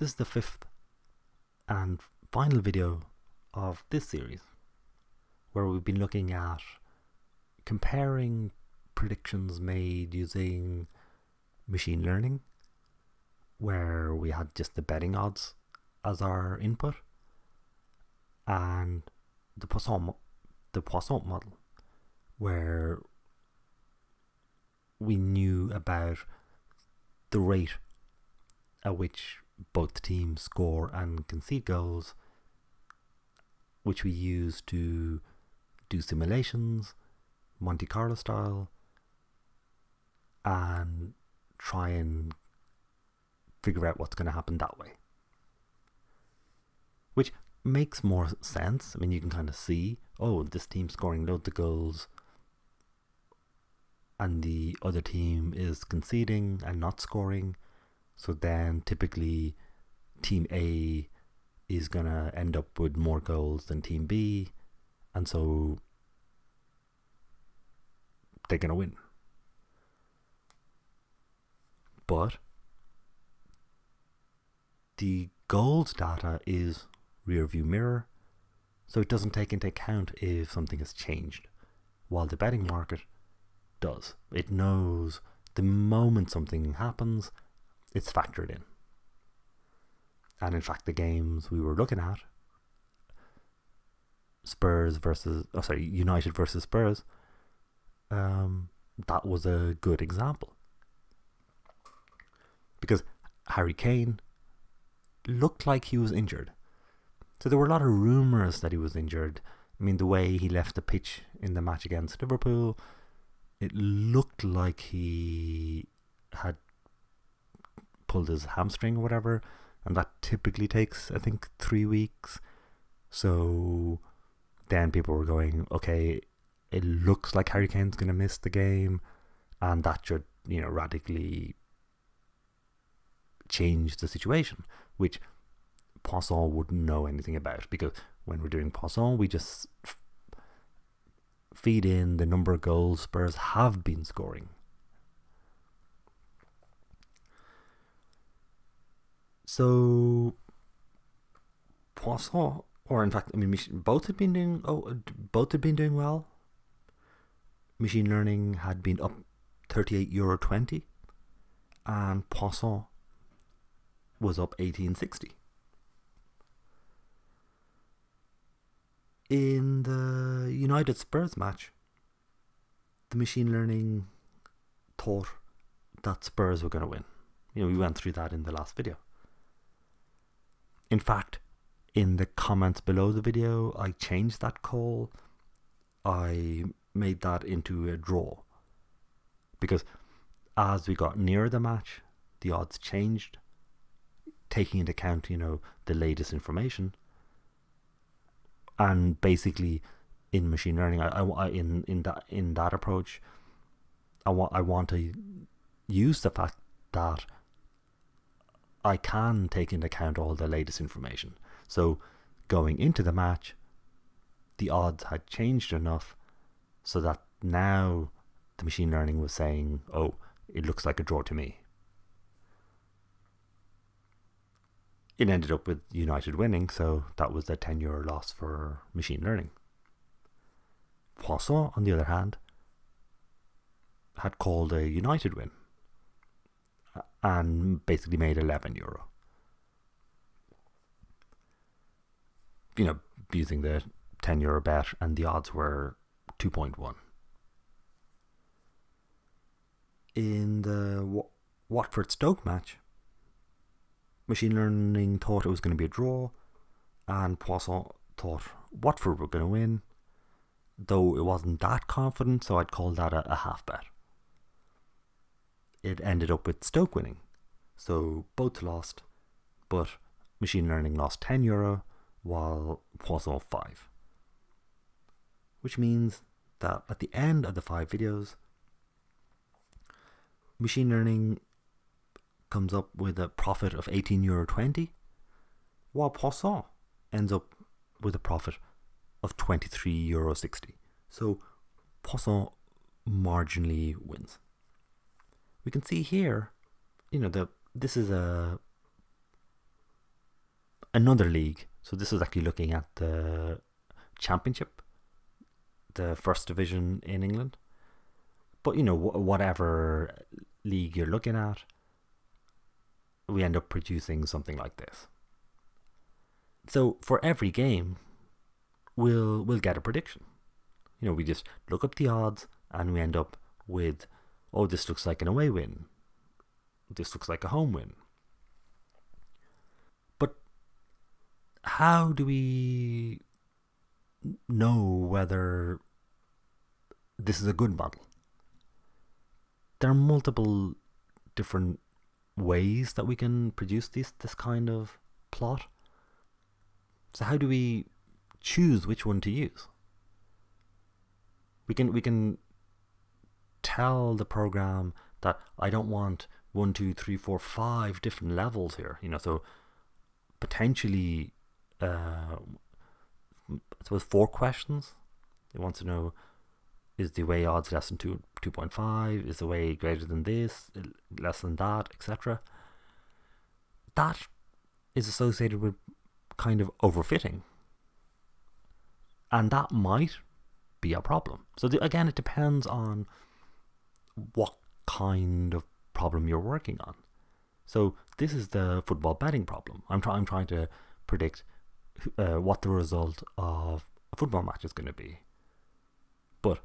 This is the fifth and final video of this series, where we've been looking at comparing predictions made using machine learning, where we had just the betting odds as our input, and the Poisson model, where we knew about the rate at which both teams score and concede goals, which we use to do simulations, Monte Carlo style, and try and figure out what's going to happen that way. Which makes more sense. I mean, you can kind of see, oh, this team's scoring loads of goals and the other team is conceding and not scoring. So then typically team A is going to end up with more goals than team B, and so they're going to win. But the goals data is rear view mirror, so it doesn't take into account if something has changed, while the betting market does. It knows the moment something happens, it's factored in. And in fact, the games we were looking at, United versus Spurs, that was a good example. Because Harry Kane looked like he was injured. So there were a lot of rumours that he was injured. I mean, the way he left the pitch in the match against Liverpool, it looked like he had pulled his hamstring or whatever, and that typically takes, I think, 3 weeks. So then people were going, okay, it looks like Harry Kane's going to miss the game, and that should, radically change the situation, which Poisson wouldn't know anything about, because when we're doing Poisson, we just feed in the number of goals Spurs have been scoring. So Poisson, or in fact, I mean, both had been doing well. Machine learning had been up €38.20, and Poisson was up €18.60. In the United Spurs match, the machine learning thought that Spurs were going to win. We went through that in the last video. In fact, in the comments below the video, I changed that call. I made that into a draw, because as we got nearer the match, the odds changed, taking into account, the latest information. And basically, in machine learning, in that approach, I want to use the fact that I can take into account all the latest information. So going into the match, the odds had changed enough so that now the machine learning was saying, oh, it looks like a draw to me. It ended up with United winning, so that was a €10 loss for machine learning. Poisson, on the other hand, had called a United win and basically made €11. Using the €10 bet, and the odds were 2.1. In the Watford Stoke match, machine learning thought it was going to be a draw, and Poisson thought Watford were going to win, though it wasn't that confident, so I'd call that a half bet. It ended up with Stoke winning, so both lost, but machine learning lost €10 while Poisson 5, which means that at the end of the 5 videos, machine learning comes up with a profit of €18.20, while Poisson ends up with a profit of €23.60. So Poisson marginally wins. We can see here, this is a another league. So this is actually looking at the Championship, the first division in England. But whatever league you're looking at, we end up producing something like this. So for every game, we'll get a prediction. We just look up the odds and we end up with, oh, this looks like an away win. This looks like a home win. But how do we know whether this is a good model? There are multiple different ways that we can produce this kind of plot. So how do we choose which one to use? We can tell the program that I don't want 1, 2, 3, 4, 5 different levels here. So potentially, I suppose 4 questions. It wants to know: is the away odds less than 2.5? Is the away greater than this? Less than that, etc. That is associated with kind of overfitting, and that might be a problem. So again, it depends on what kind of problem you're working on. So this is the football betting problem. I'm trying to predict what the result of a football match is going to be. But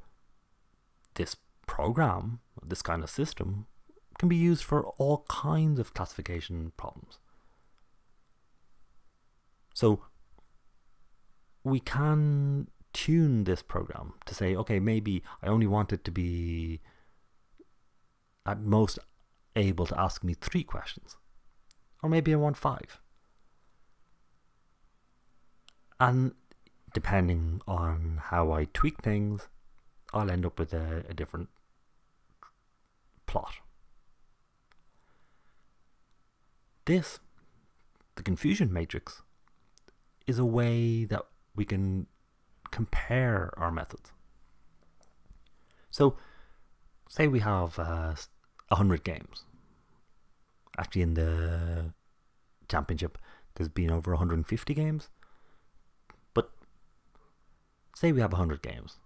this program, this kind of system, can be used for all kinds of classification problems. So we can tune this program to say, okay, maybe I only want it to be at most able to ask me 3 questions. Or maybe I want 5. And depending on how I tweak things, I'll end up with a different plot. This, the confusion matrix, is a way that we can compare our methods. So, say we have 100 games. Actually, in the Championship, there's been over 150 games. But say we have 100 games.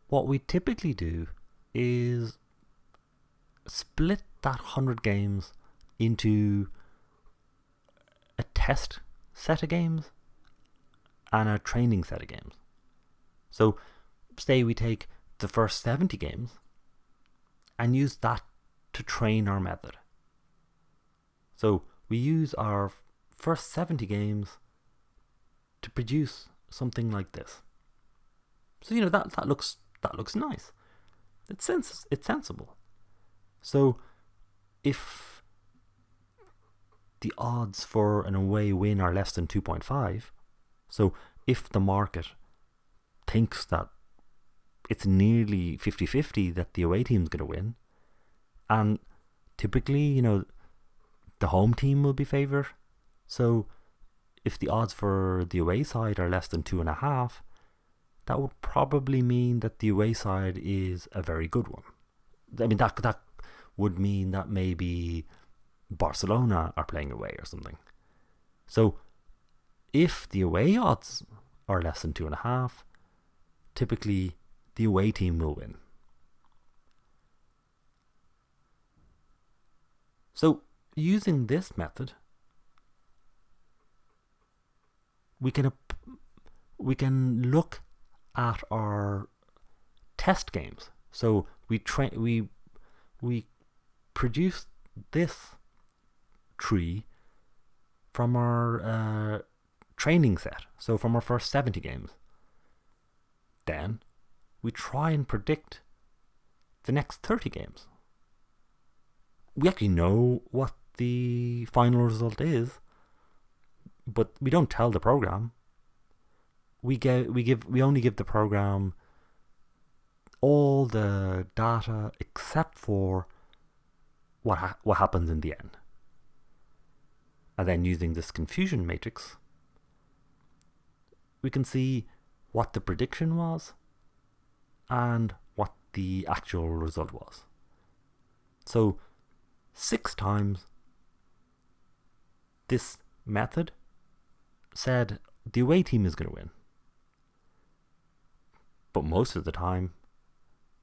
What we typically do is split that 100 games into a test set of games and a training set of games. So say we take the first 70 games and use that to train our method. So we use our first 70 games to produce something like this. So that looks nice. It's sensible. So if the odds for an away win are less than 2.5, so if the market thinks that it's nearly 50-50 that the away team's going to win, and typically, the home team will be favoured. So if the odds for the away side are less than 2.5, that would probably mean that the away side is a very good one. I mean, that would mean that maybe Barcelona are playing away or something. So if the away odds are less than 2.5, typically the away team will win. So using this method, we can look at our test games. So we produce this tree from our training set. So from our first 70 games. Then we try and predict the next 30 games. We actually know what the final result is, but we don't tell the program. We only give the program all the data except for what happens in the end. And then using this confusion matrix, we can see what the prediction was and what the actual result was. So 6 times this method said the away team is going to win. But most of the time,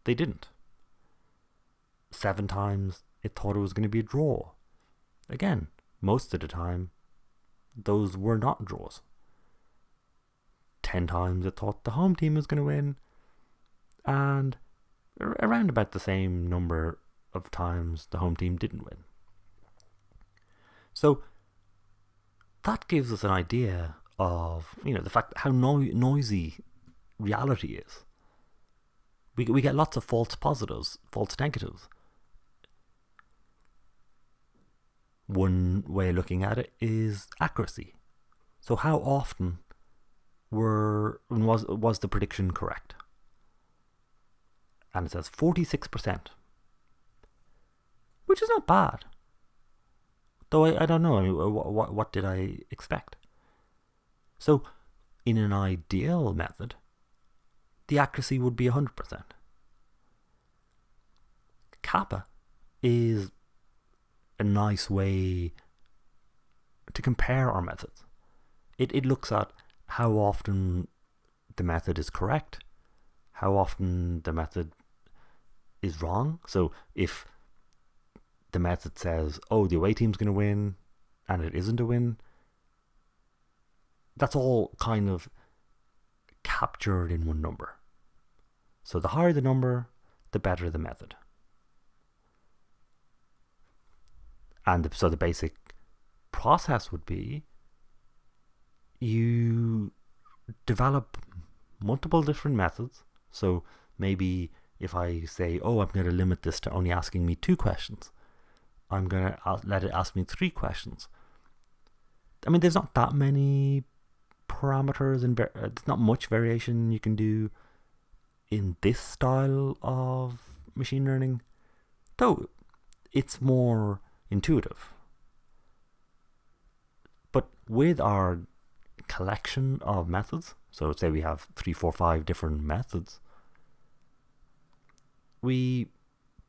they didn't. 7 times, it thought it was going to be a draw. Again, most of the time, those were not draws. 10 times, it thought the home team was going to win. And around about the same number of times, the home team didn't win. So, that gives us an idea of, the fact how noisy reality is. We get lots of false positives, false negatives. One way of looking at it is accuracy. So how often was the prediction correct? And it says 46%, which is not bad. Though I don't know, what did I expect? So in an ideal method, the accuracy would be 100%. Kappa is a nice way to compare our methods. It looks at how often the method is correct, how often the method is wrong. So if the method says, the away team's going to win, and it isn't a win, that's all kind of captured in one number. So the higher the number, the better the method. And so the basic process would be you develop multiple different methods. So maybe if I say, I'm going to limit this to only asking me 2 questions, I'm going to let it ask me 3 questions. I mean, there's not that many parameters and there's not much variation you can do in this style of machine learning, though it's more intuitive. But with our collection of methods, so say we have 3, 4, 5 different methods, we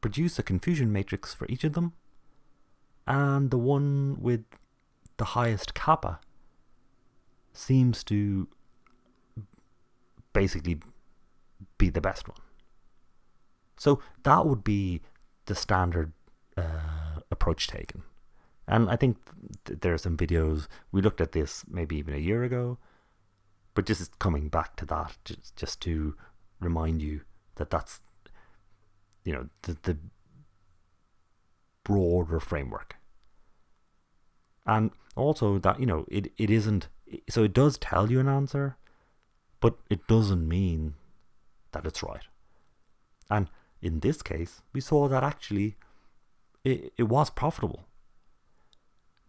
produce a confusion matrix for each of them, and the one with the highest kappa seems to basically be the best one. So that would be the standard approach taken. And I think there are some videos, we looked at this maybe even a year ago, but just coming back to that, just to remind you that that's, the broader framework. And also that, it isn't, so it does tell you an answer, but it doesn't mean that it's right. And in this case, we saw that actually it was profitable,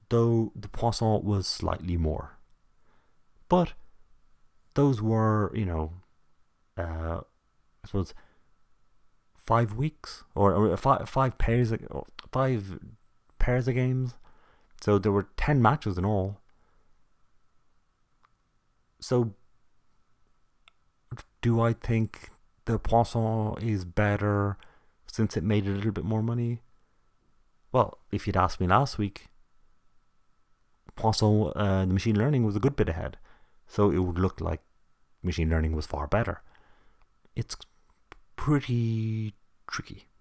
though the Poisson was slightly more. But those were, I suppose 5 weeks or 5 pairs of games. So there were 10 matches in all. So do I think the Poisson is better since it made a little bit more money? Well, if you'd asked me last week, Poisson, the machine learning was a good bit ahead. So it would look like machine learning was far better. It's pretty tricky.